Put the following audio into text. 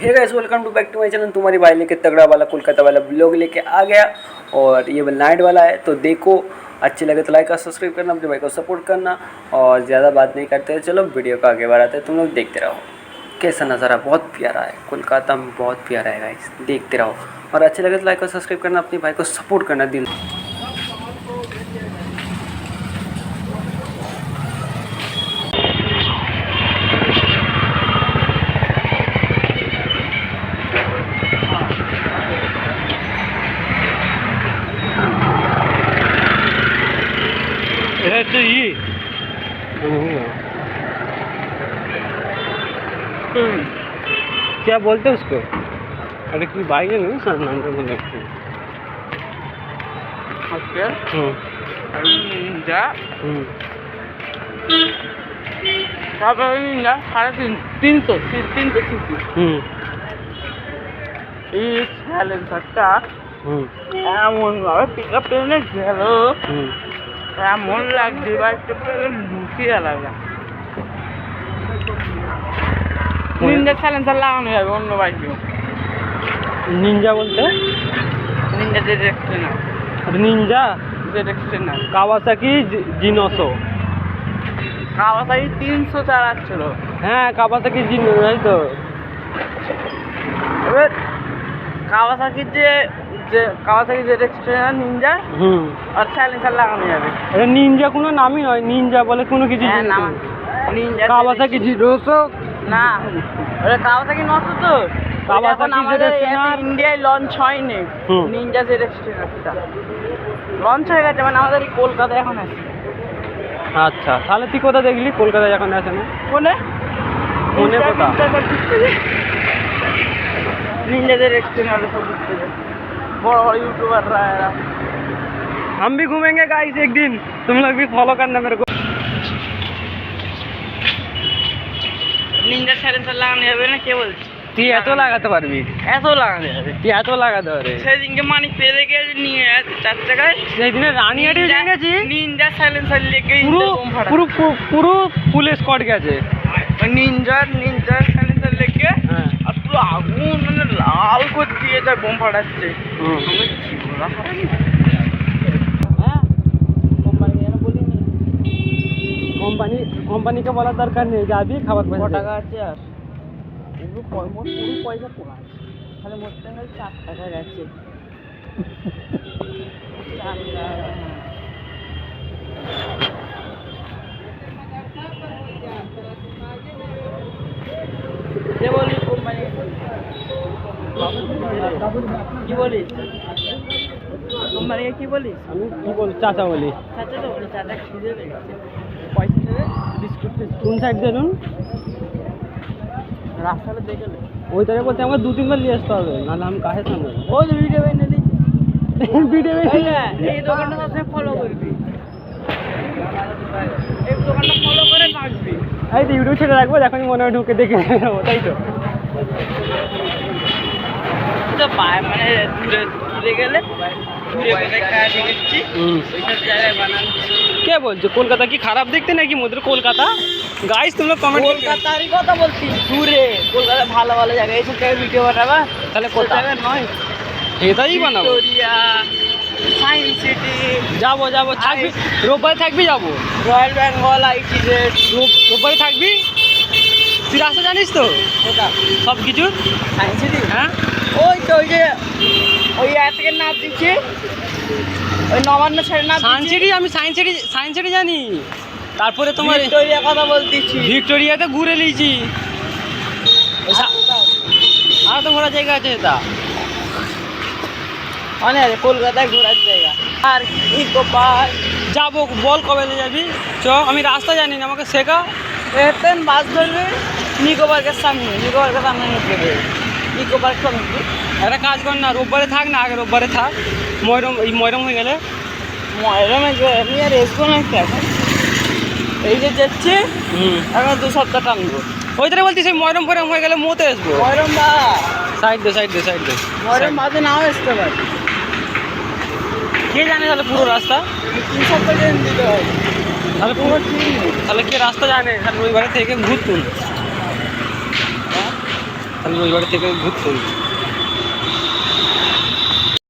Hey guys, welcome to back to my channel. तुम्हारी भाई लेके तगड़ा वाला कोलकाता वाला ब्लॉग लेके आ गया और ये नाइट वाला है। तो देखो, अच्छे लगे तो लाइक और सब्सक्राइब करना, अपने भाई को सपोर्ट करना। और ज़्यादा बात नहीं करते हैं, चलो वीडियो को आगे बढ़ाते हैं। तुम लोग देखते रहो कैसा नज़ारा, बहुत प्यारा है कोलकाता में, बहुत प्यारा है गाइस, देखते रहो। और अच्छे लगे तो लाइक और सब्सक्राइब करना, अपने भाई को सपोर्ट करना दिल। तो ये क्या बोलते हैं उसको? अरे कोई बाइक है नहीं सर, नाम तो लगते हैं। निंजा निंजा 350 सीसी এই সাইলেন্সারটা এমন ভাবে পিকআপ টেনে গেল, এমন লাগছে বাইকটা পুরো লুকিয়ে লাগা। নিনজা সাইলেন্সার লাগানো যাবে অন্য বাইকে। निंजा बोलते हैं? নিনজা জেড না, अरे निंजा জেড না, कावासाकी जिनोसो। কাওয়াসাকি 300 চালাচ্ছিল। হ্যাঁ, কাওয়াসাকি জিনো, এই তো। এবার কাওয়াসাকি যে কাওয়াসাকি জেড নিনজা আর সাইলেন্সার লাগানো যাবে। এটা নিনজা কোনো নামই নয়, নিনজা বলে কোনো কিছু। হ্যাঁ নাম নিনজা কাওয়াসাকি জিনোসো না, ওটা কাওয়াসাকি 900 তো। কাওয়াসাকি এখন আমাদের ZX-10 ইন্ডিয়ায় লঞ্চ হয়নি নিনজা জেড-টা, লঞ্চ হয়ে গেছে, মানে আমাদের এই কলকাতায় এখন আছে। আচ্ছা, তাহলে তুই কোথা দেখলি কলকাতায় এখন আছে না? কোনে কোনে কোথা? নিনজা জেড-টা হলো সব দিচ্ছে, বড় বড় यूट्यूबरরা এরা। हम भी घूमेंगे गाइस एक दिन, तुम लोग भी फॉलो करना मेरे को। নিনজা সাইলেন্সার লাগানো যাবে না, কে বলছে? তুই এত লাগাতে পারবি? এত লাগানো যাবে। তুই এত লাগাতে পারে? সেদিনকে মানিক পেয়ে দেখে নিয়ে 4 টাকায় সেই দিনে রানিহাটে গেছি, নিনজা সাইলেন্সার লেগে পুরো বোম ফাটা। পুরো পুরো ফুল স্কোয়াড গেছে। নিনজা সাইলেন্সার লেগে হ্যাঁ, আর পুরো আগুন মানে লাল করে দিয়ে যায়, বোম ফাটাচ্ছে। আমি কি বলা হয়নি? হ্যাঁ, কোম্পানি যেন বলিনি। কোম্পানিকে বলার দরকার নেই, যাবি খাবার ক পয়সা টাকা আছে আর পুরো পয়সা পোড়া আছে, তাহলে মোটটা 4 টাকা গেছে। 4 টাকা। বলি কোম্পানি কি বলিস? কোম্পানিকে কি বলিস? আমি কি বল, চাচা বলি। চাচা তো বলি, চাচা খিদে লেগেছে, পয়সা দেবে, বিস্কুট কোন সাইড দেখুন, রাস্তাটা দেখে নে। ওই তারে বলতে আমাকে 2-3 বার নিয়ে আসতে হবে, নাহলে আমি কাহে সামনে ওই তো ভিডিও বানিয়ে দিই। ভিডিও এই দোকানটা সবসময় ফলো করবি, এই দোকানটা ফলো করে থাকবি। এই তো ইউটিউব ছেড়ে রাখবো, যখনই মনে হয় ঢুকে দেখে নেবো, তাই তো। তো মানে দূরে গেলে দূরে কোথায় কাজ দেখছি, ওইসব জায়গায় বানাচ্ছি। কে বলছো কলকাতা কি খারাপ দেখতে নাকি? মোদের কলকাতা গাইস, তোমরা কমেন্ট। কলকাতারই কথা বলছি, দূরে কলকাতা ভালো ভালো জায়গা, এইসব জায়গায় ভিডিও বানাবা। তাহলে কোথায় কোথায় জায়গা নয়, এটাই বানাবো। ভিক্টোরিয়া, সায়েন্স সিটি, যাবো থাকবি, রোববারে থাকবি, যাবো রয়্যাল বেঙ্গল, আইটিজেড। রোববারে থাকবি। তুই রাস্তা জানিস তো কোথা? সব কিছু? সায়েন্স সিটি, হ্যাঁ, ওই তো ওই যে ওই থেকে নাপ দিচ্ছি, ওই নবান্ন ছেড়ে নাপ সায়েন্স সিটি। আমি সায়েন্স সিটি জানি। তারপরে তোমার ভিক্টোরিয়া কথা বলতেছি। ভিক্টোরিয়াতে ঘুরে নিয়েছি, আর তো ঘোরার জায়গা আছে এটা অনেক কলকাতায় ঘোরার জায়গা। আর ইকো পার্ক যাবো, বল কবে যাবি? চ, আমি রাস্তা জানি না, আমাকে শেখা। এতেন বাস ধরবে নিকো পার্কের সামনে, নিকো পার্কের সামনে নিতে হবে, নিকো পার্ক সামনে। একটা কাজ কর না, রোববারে থাক না, আগে রোববারে থাক, ময়রম হয়ে গেলে। ময়রমে আমি আর এসবো না একটা, এখন এই যে যাচ্ছি, এখন 2 সপ্তাহ টানবো। ওই তারে বলছি, সেই ময়রম হয়ে গেলে মোতে আসবো। ময়রম বা সাইড দে। ময়রম বাদে নাও আসতে পারে, কে জানে তাহলে পুরো রাস্তা? 3 সপ্তাহ ট্রেন দিতে হয়। তাহলে পুরো ঠিক, তাহলে কে রাস্তা জানে? রবিবারে থেকে ঘুরতুন। তাহলে রবিবার থেকে ঘুরতে হবে।